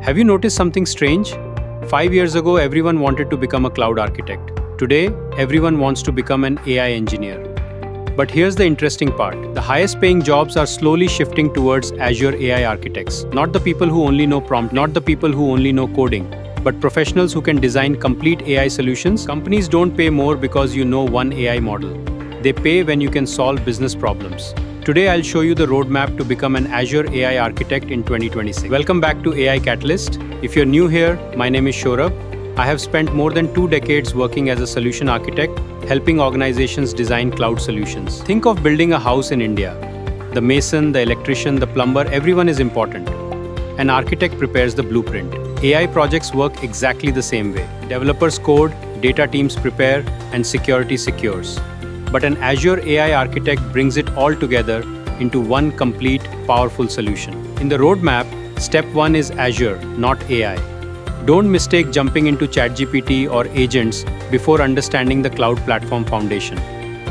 Have you noticed something strange? 5 years ago, everyone wanted to become a cloud architect. Today, everyone wants to become an AI engineer. But here's the interesting part. The highest paying jobs are slowly shifting towards Azure AI architects. Not the people who only know prompt, not the people who only know coding, but professionals who can design complete AI solutions. Companies don't pay more because you know one AI model. They pay when you can solve business problems. Today I'll show you the roadmap to become an Azure AI architect in 2026. Welcome back to AI Catalyst. If you're new here, my name is Shorab. I have spent more than 2 decades working as a solution architect, helping organizations design cloud solutions. Think of building a house in India. The mason, the electrician, the plumber, everyone is important. An architect prepares the blueprint. AI projects work exactly the same way. Developers code, data teams prepare, and security secures. But an Azure AI architect brings it all together into one complete, powerful solution. In the roadmap, step 1 is Azure, not AI. Don't mistake jumping into ChatGPT or agents before understanding the cloud platform foundation.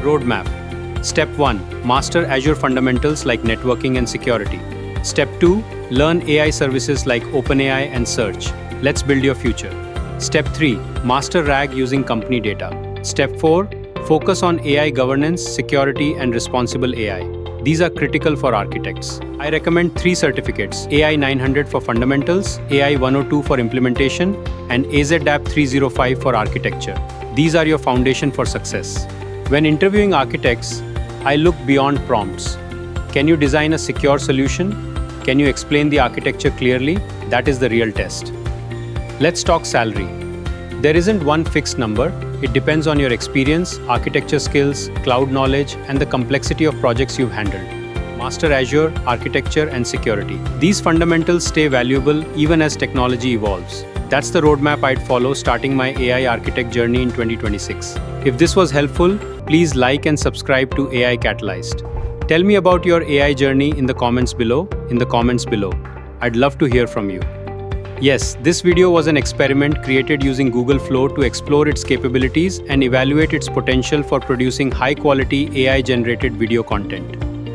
Roadmap. Step 1. Master Azure fundamentals like networking and security. Step 2. Learn AI services like OpenAI and Search. Let's build your future. Step 3. Master RAG using company data. Step 4. Focus on AI governance, security, and responsible AI. These are critical for architects. I recommend 3 certificates: AI 900 for fundamentals, AI 102 for implementation, and AZAP 305 for architecture. These are your foundation for success. When interviewing architects, I look beyond prompts. Can you design a secure solution? Can you explain the architecture clearly? That is the real test. Let's talk salary. There isn't one fixed number. It depends on your experience, architecture skills, cloud knowledge, and the complexity of projects you've handled. Master Azure, architecture, and security. These fundamentals stay valuable even as technology evolves. That's the roadmap I'd follow starting my AI architect journey in 2026. If this was helpful, please like and subscribe to AI Catalyst. Tell me about your AI journey in the comments below. I'd love to hear from you. Yes, this video was an experiment created using Google Flow to explore its capabilities and evaluate its potential for producing high-quality AI-generated video content.